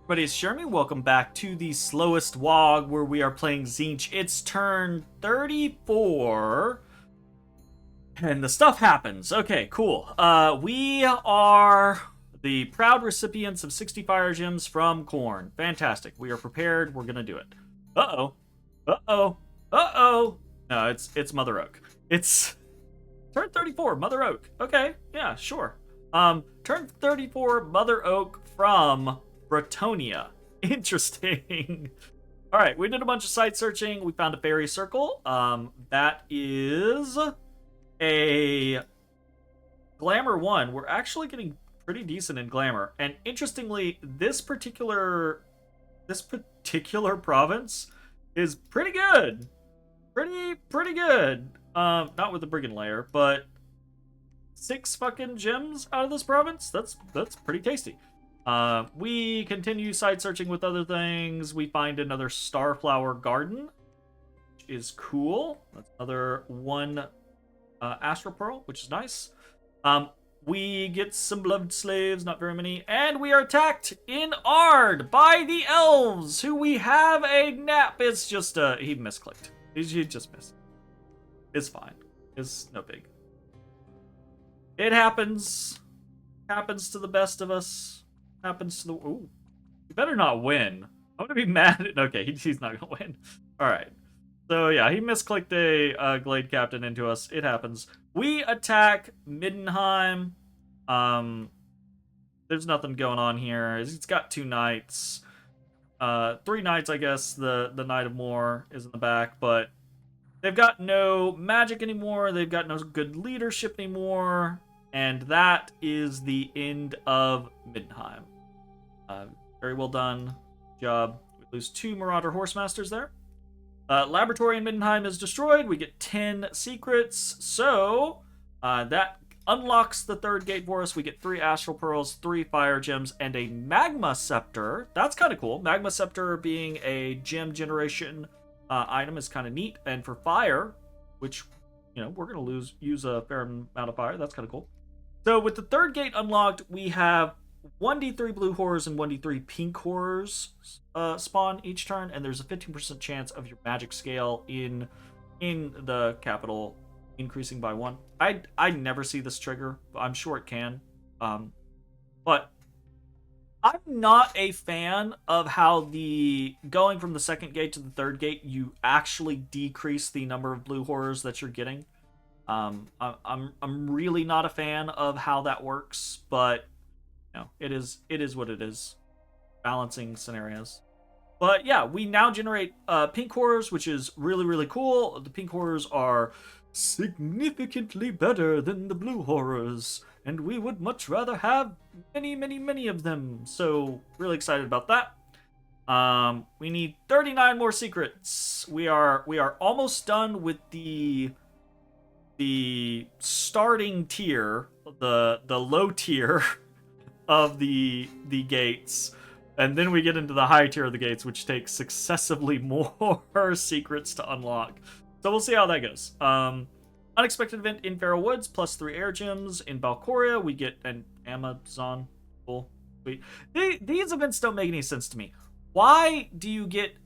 Everybody, it's Jeremy. Welcome back to the Slowest WAAAGH, where we are playing Tzeentch. It's turn 34, and the stuff happens. Okay, cool. We are the proud recipients of 60 fire gems from Khorne. Fantastic. We are prepared. We're gonna do it. Uh-oh. Uh-oh. Uh-oh. No, it's Mother Oak. It's turn 34, Mother Oak. Okay, yeah, sure. Turn 34, Mother Oak from Bretonnia. Interesting. All right, we did a bunch of site searching. We found a fairy circle. That is a glamour 1. We're actually getting pretty decent in glamour. And interestingly, this particular province is pretty good. Pretty good. Not with the brigand layer, but 6 fucking gems out of this province. That's pretty tasty. We continue side searching with other things. We find another starflower garden, which is cool. That's another 1 astral pearl, which is nice. We get some beloved slaves, not very many, and we are attacked in Ard by the elves, who we have a nap. It's just he misclicked. He just missed. It's fine. It's no big. It happens. Happens to the best of us. Happens to the... Ooh. You better not win. I'm gonna be mad at... Okay, he's not gonna win. Alright. So, yeah, he misclicked a Glade Captain into us. It happens. We attack Middenheim. There's nothing going on here. It's got 2 knights. 3 knights, I guess. The Knight of More is in the back, but they've got no magic anymore. They've got no good leadership anymore. And that is the end of Middenheim. Very well done. Job. We lose 2 Marauder Horsemasters there. Laboratory in Middenheim is destroyed. We get 10 secrets. So, that unlocks the 3rd gate for us. We get 3 Astral Pearls, 3 Fire Gems, and a Magma Scepter. That's kind of cool. Magma Scepter being a gem generation item is kind of neat. And for fire, which, you know, we're going to use a fair amount of fire. That's kind of cool. So with the 3rd gate unlocked, we have 1d3 blue horrors and 1d3 pink horrors spawn each turn, and there's a 15% chance of your magic scale in the capital increasing by 1. I never see this trigger, but I'm sure it can. But I'm not a fan of how the going from the 2nd gate to the 3rd gate, you actually decrease the number of blue horrors that you're getting. I'm really not a fan of how that works, but you know, it is what it is. Balancing scenarios. But yeah, we now generate pink horrors, which is really cool. The pink horrors are significantly better than the blue horrors, and we would much rather have many of them. So really excited about that. We need 39 more secrets. We are almost done with the starting tier, the low tier of the gates, and then we get into the high tier of the gates, which takes successively more secrets to unlock. So we'll see how that goes. Unexpected event in Feral Woods, plus 3 air gems. In Valcoria, we get an Amazon. Cool. These events don't make any sense to me. Why do you get...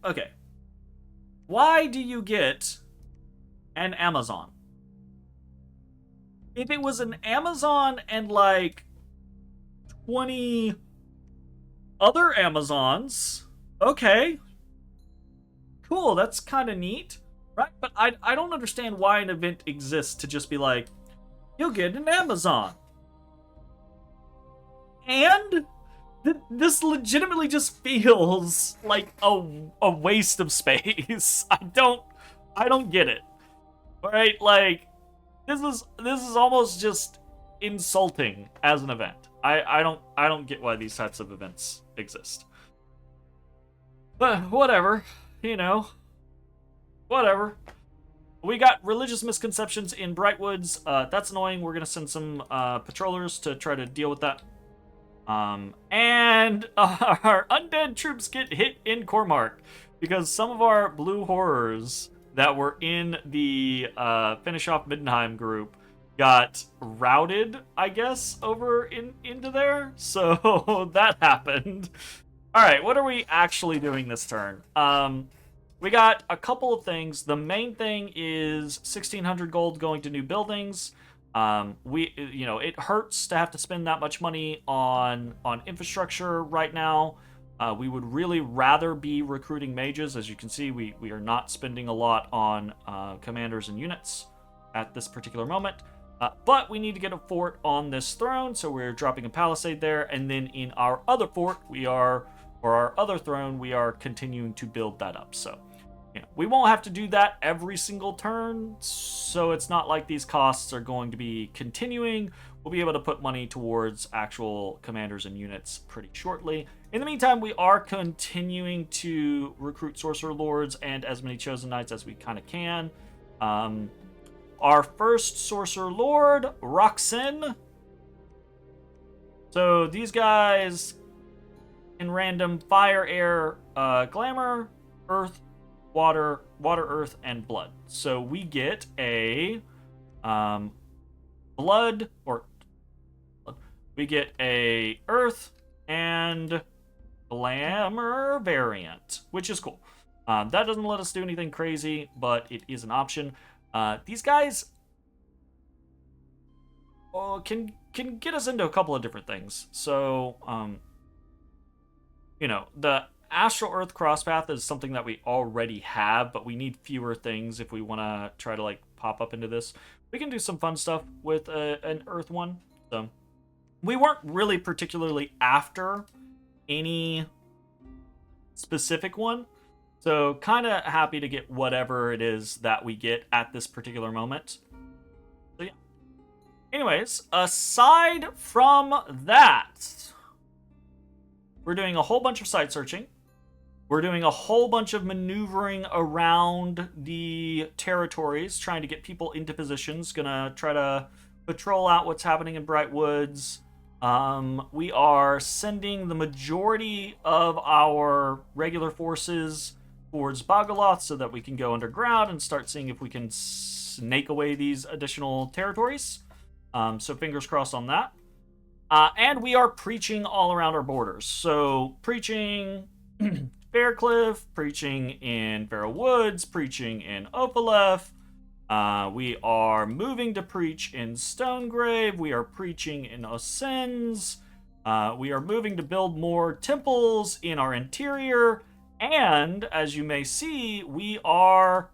okay. Why do you get an Amazon? If it was an Amazon and like 20 other Amazons, okay, cool, that's kind of neat, right? But I don't understand why an event exists to just be like, you'll get an Amazon. And this legitimately just feels like a waste of space. I don't get it. All right, like, This is almost just insulting as an event. I don't get why these types of events exist. But whatever, you know. Whatever. We got religious misconceptions in Brightwoods. That's annoying. We're gonna send some patrollers to try to deal with that. And our undead troops get hit in Cormark because some of our blue horrors that were in the Finish Off Middenheim group got routed, I guess, over into there. So that happened. All right, what are we actually doing this turn? We got a couple of things. The main thing is 1,600 gold going to new buildings. It hurts to have to spend that much money on infrastructure right now. We would really rather be recruiting mages. As you can see, we are not spending a lot on commanders and units at this particular moment. But we need to get a fort on this throne, so we're dropping a palisade there. And then in our other fort, our other throne, we are continuing to build that up. So, we won't have to do that every single turn, so it's not like these costs are going to be continuing. We'll be able to put money towards actual commanders and units pretty shortly. In the meantime, we are continuing to recruit Sorcerer Lords and as many Chosen Knights as we kind of can. Our first Sorcerer Lord, Roxin. So these guys in random fire, air, glamour, earth, water, earth, and blood. So we get a we get a earth and glamour variant, which is cool. That doesn't let us do anything crazy, but it is an option. These guys can get us into a couple of different things. So, the Astral Earth Crosspath is something that we already have, but we need fewer things if we want to try to pop up into this. We can do some fun stuff with an Earth one. So we weren't really particularly after any specific one. So kind of happy to get whatever it is that we get at this particular moment. So yeah. Anyways, aside from that, we're doing a whole bunch of site searching. We're doing a whole bunch of maneuvering around the territories, trying to get people into positions. Gonna try to patrol out what's happening in Bright Woods. We are sending the majority of our regular forces towards Bagaloth so that we can go underground and start seeing if we can snake away these additional territories. So fingers crossed on that. And we are preaching all around our borders. So preaching Faircliff, preaching in Farrow Woods, preaching in Opalef. We are moving to preach in Stonegrave. We are preaching in Osens. We are moving to build more temples in our interior. And as you may see, we are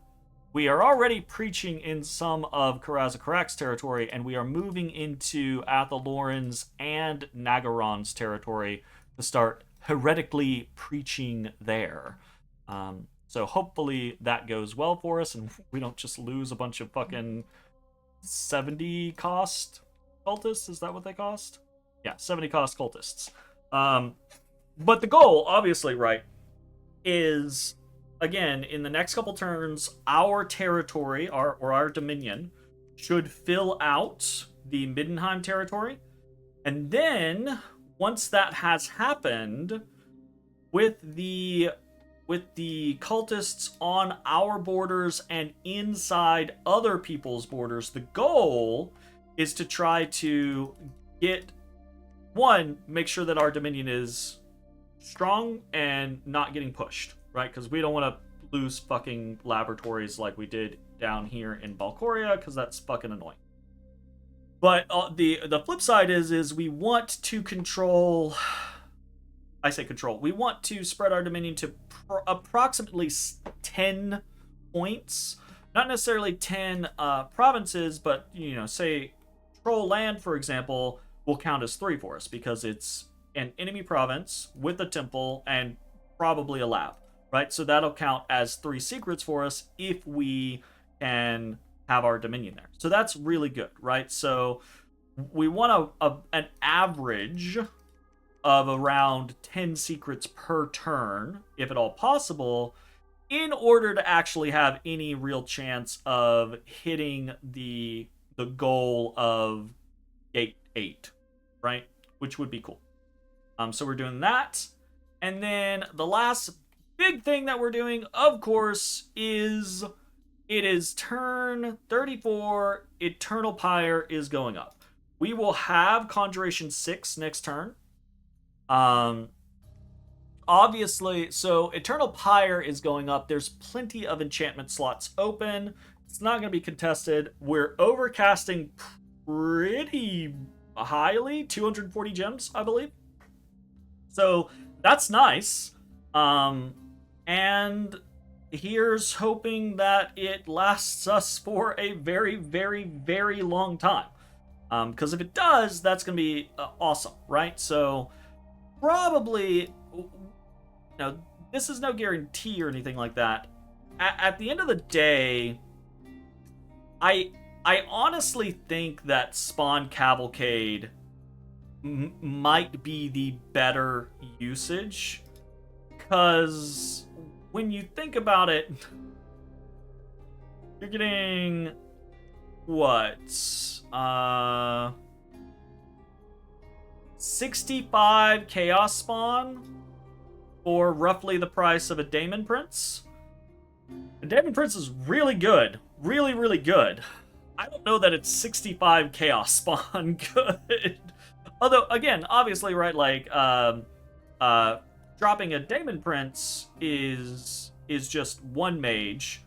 already preaching in some of Karaz-a-Karak's territory, and we are moving into Athel, Loren's, and Nagaron's territory to start heretically preaching there. So hopefully that goes well for us, and we don't just lose a bunch of fucking 70 cost cultists. Is that what they cost? Yeah, 70 cost cultists. But the goal, obviously, right, is, again, in the next couple turns, our territory, our dominion, should fill out the Middenheim territory. And then, once that has happened, with the cultists on our borders and inside other people's borders, the goal is to try to make sure that our dominion is strong and not getting pushed, right? Because we don't want to lose fucking laboratories like we did down here in Balcoria, because that's fucking annoying. But the flip side is we want to control. I say control. We want to spread our dominion to approximately 10 points. Not necessarily 10 provinces, but, say Troll Land, for example, will count as 3 for us because it's an enemy province with a temple and probably a lab, right? So that'll count as 3 secrets for us if we can have our dominion there. So that's really good, right? So we want an average of around 10 secrets per turn, if at all possible, in order to actually have any real chance of hitting the goal of Gate 8, right? Which would be cool. So we're doing that. And then the last big thing that we're doing, of course, is it is turn 34. Eternal Pyre is going up. We will have Conjuration 6 next turn. obviously, so Eternal Pyre is going up. There's plenty of enchantment slots open. It's not going to be contested. We're overcasting pretty highly, 240 gems, I believe. So that's nice. And here's hoping that it lasts us for a very, very, very long time. Because if it does, that's going to be awesome, right? So probably, this is no guarantee or anything like that. At the end of the day, I honestly think that Spawn Cavalcade might be the better usage, because when you think about it, you're getting what? 65 Chaos Spawn for roughly the price of a Daemon Prince. The Daemon Prince is really good. Really, really good. I don't know that it's 65 Chaos Spawn good. Although, again, obviously, right, like, dropping a Daemon Prince is just one mage.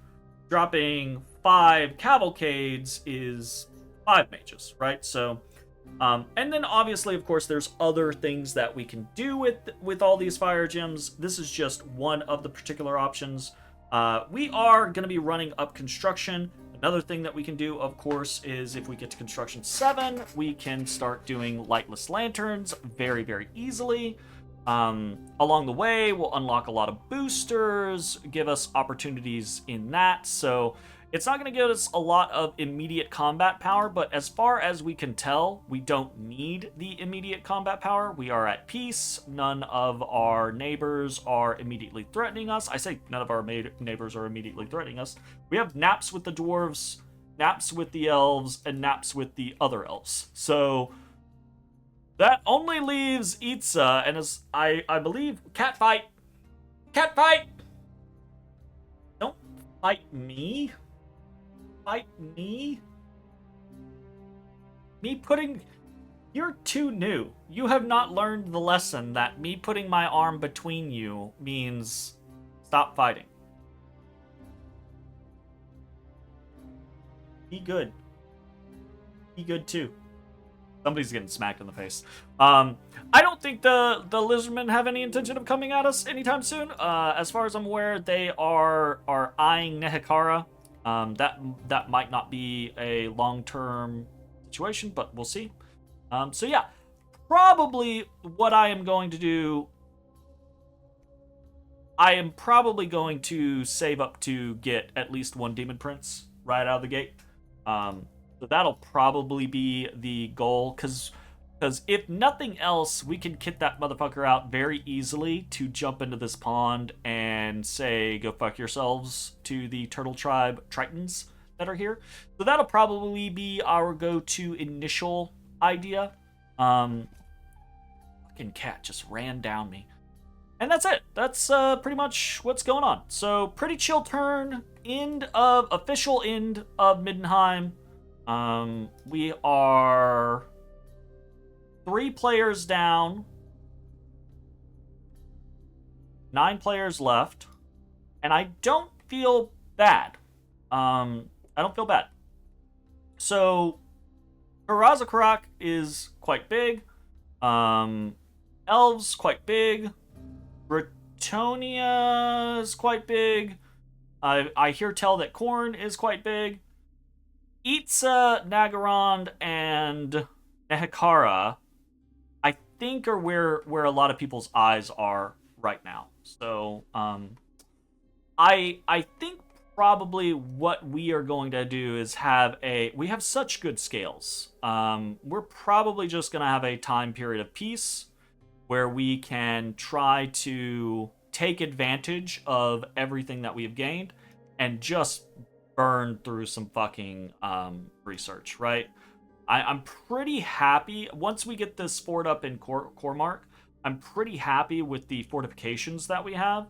Dropping 5 Cavalcades is 5 mages, right? So, and then obviously, of course, there's other things that we can do with all these fire gems. This is just one of the particular options. We are going to be running up construction. Another thing that we can do, of course, is if we get to construction 7, we can start doing lightless lanterns very, very easily. Along the way, we'll unlock a lot of boosters, give us opportunities in that. So it's not going to give us a lot of immediate combat power, but as far as we can tell, we don't need the immediate combat power. We are at peace. None of our neighbors are immediately threatening us. I say none of our neighbors are immediately threatening us. We have naps with the dwarves, naps with the elves, and naps with the other elves. So that only leaves Itza, and as I believe, cat fight. Cat fight! Don't fight me. Fight me? Me putting... You're too new. You have not learned the lesson that me putting my arm between you means stop fighting. Be good. Be good too. Somebody's getting smacked in the face. I don't think the lizardmen have any intention of coming at us anytime soon. As far as I'm aware, they are eyeing Nehekara. That might not be a long-term situation, but we'll see. So yeah, probably what I am going to do, I am probably going to save up to get at least one Demon Prince right out of the gate. So that'll probably be the goal, because if nothing else, we can kit that motherfucker out very easily to jump into this pond and say, go fuck yourselves to the Turtle Tribe Tritons that are here. So that'll probably be our go-to initial idea. Fucking cat just ran down me. And that's it. That's pretty much what's going on. So pretty chill turn. Official end of Middenheim. We are 3 players down, 9 players left, and I don't feel bad. I don't feel bad. So, Karaz-a-Karak is quite big. Elves, quite big. Bretonnia is quite big. I hear tell that Khorne is quite big. Itza, Naggarond, and Nehekara, I think, are where a lot of people's eyes are right now. So, I think probably what we are going to do is we have such good scales. We're probably just going to have a time period of peace where we can try to take advantage of everything that we have gained and just burn through some fucking research, right? I'm pretty happy. Once we get this fort up in Cormark, I'm pretty happy with the fortifications that we have.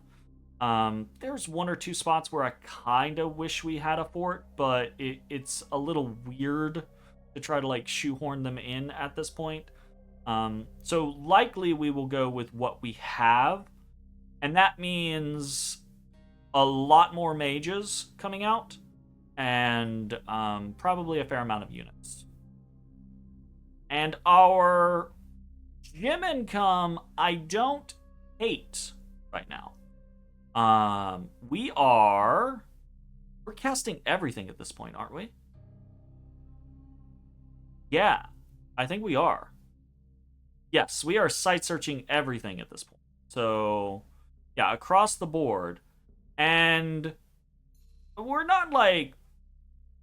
There's 1 or 2 spots where I kind of wish we had a fort, but it's a little weird to try to like shoehorn them in at this point. So likely we will go with what we have. And that means a lot more mages coming out, and probably a fair amount of units. And our gym income, I don't hate right now. We're casting everything at this point, aren't we? Yeah, I think we are. Yes, we are site searching everything at this point. So, yeah, across the board. And we're not like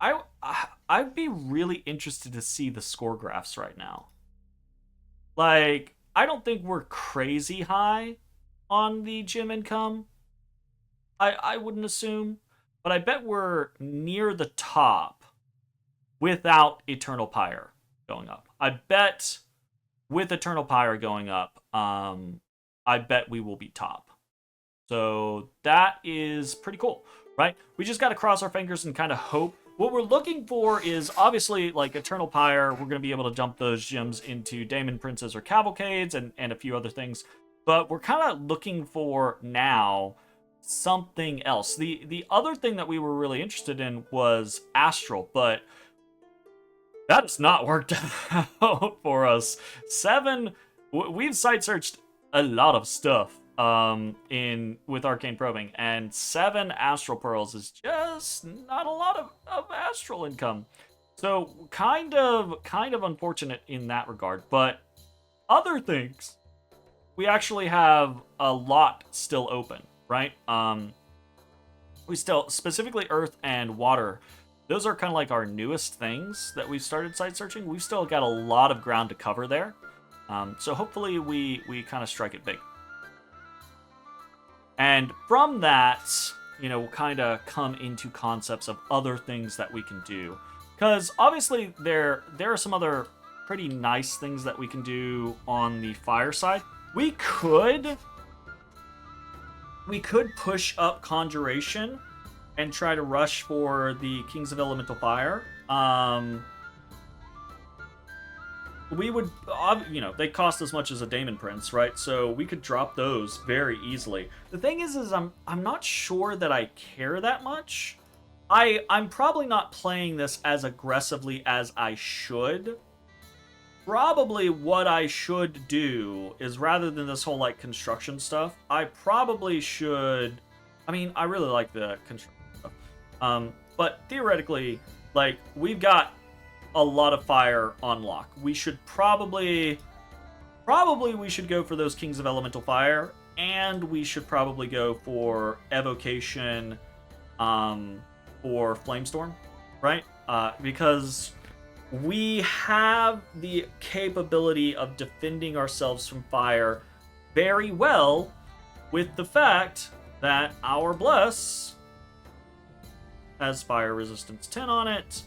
I'd be really interested to see the score graphs right now. Like, I don't think we're crazy high on the gym income. I wouldn't assume, but I bet we're near the top without Eternal Pyre going up. I bet with Eternal Pyre going up, I bet we will be top. So that is pretty cool, right? We just got to cross our fingers and kind of hope. What we're looking for is obviously like Eternal Pyre. We're going to be able to jump those gems into Daemon Princes or Cavalcades and a few other things. But we're kind of looking for now something else. The other thing that we were really interested in was Astral, but that has not worked out for us. We've site searched a lot of stuff with Arcane Probing, and 7 Astral Pearls is just not a lot of Astral income. So kind of unfortunate in that regard. But other things, we actually have a lot still open, right? We still, specifically Earth and Water, those are kind of like our newest things that we've started site searching. We've still got a lot of ground to cover there. So hopefully we kind of strike it big. And from that, we'll kind of come into concepts of other things that we can do. Because obviously there are some other pretty nice things that we can do on the fire side. We could push up Conjuration and try to rush for the Kings of Elemental Fire. We would, they cost as much as a Daemon Prince, right? So we could drop those very easily. The thing is I'm not sure that I care that much. I'm probably not playing this as aggressively as I should. Probably what I should do is, rather than this whole like construction stuff, I probably should. I mean, I really like the construction stuff, but theoretically, like, we've got a lot of fire on lock. We should probably we should go for those Kings of Elemental Fire, and we should probably go for Evocation, or Flamestorm, right? Because we have the capability of defending ourselves from fire very well, with the fact that our Bless has fire resistance 10 on it.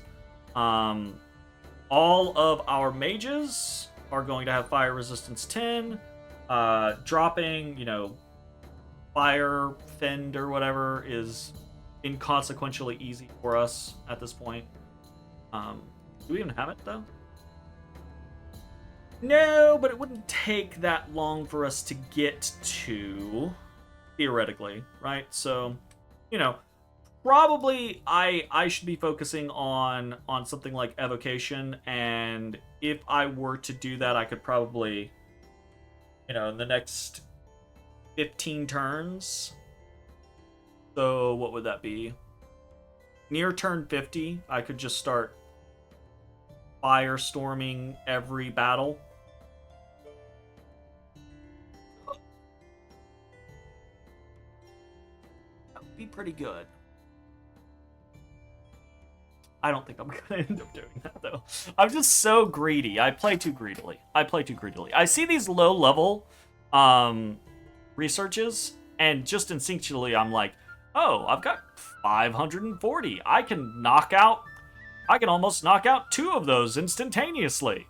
All of our mages are going to have fire resistance 10. Dropping, fire fend or whatever is inconsequentially easy for us at this point. Do we even have it, though? No, but it wouldn't take that long for us to get to, theoretically, right? So, probably I should be focusing on something like Evocation, and if I were to do that, I could probably, in the next 15 turns. So what would that be? Near turn 50, I could just start firestorming every battle. That would be pretty good. I don't think I'm going to end up doing that, though. I'm just so greedy. I play too greedily. I see these low-level researches, and just instinctually I'm like, oh, I've got 540. I can almost knock out 2 of those instantaneously,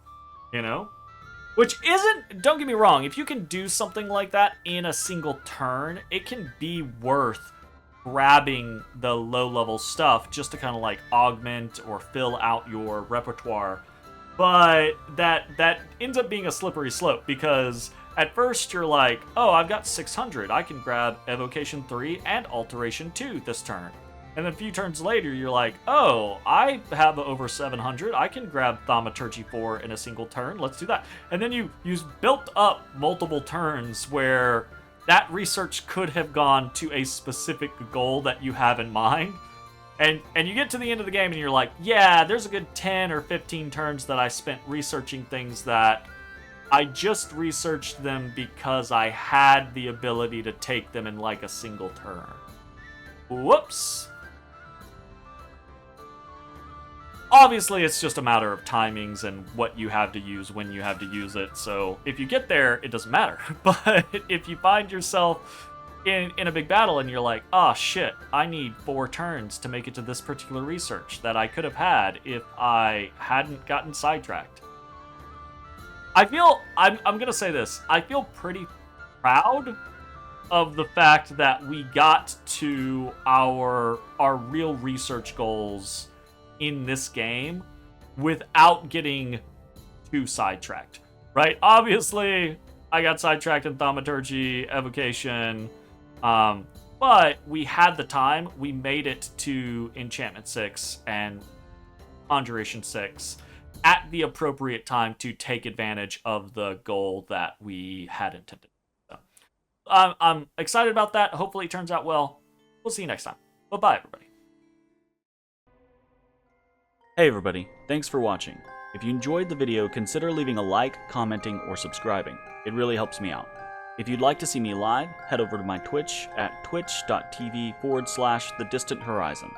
Which isn't, don't get me wrong, if you can do something like that in a single turn, it can be worth grabbing the low-level stuff just to kind of like augment or fill out your repertoire. But that ends up being a slippery slope, because at first you're like, oh, I've got 600. I can grab Evocation 3 and Alteration 2 this turn. And then a few turns later, you're like, oh, I have over 700. I can grab Thaumaturgy 4 in a single turn. Let's do that. And then you built up multiple turns where that research could have gone to a specific goal that you have in mind. And you get to the end of the game and you're like, yeah, there's a good 10 or 15 turns that I spent researching things that I just researched them because I had the ability to take them in like a single turn. Whoops. Obviously, it's just a matter of timings and what you have to use when you have to use it. So if you get there, it doesn't matter. But if you find yourself in a big battle and you're like, oh shit, I need 4 turns to make it to this particular research that I could have had if I hadn't gotten sidetracked. I'm gonna say this, I feel pretty proud of the fact that we got to our real research goals in this game without getting too sidetracked, right? Obviously, I got sidetracked in Thaumaturgy, Evocation, but we had the time. We made it to Enchantment 6 and Conjuration 6 at the appropriate time to take advantage of the goal that we had intended. So, I'm excited about that. Hopefully it turns out well. We'll see you next time. Bye-bye, everybody. Hey everybody, thanks for watching. If you enjoyed the video, consider leaving a like, commenting, or subscribing. It really helps me out. If you'd like to see me live, head over to my Twitch at twitch.tv/thedistanthorizon.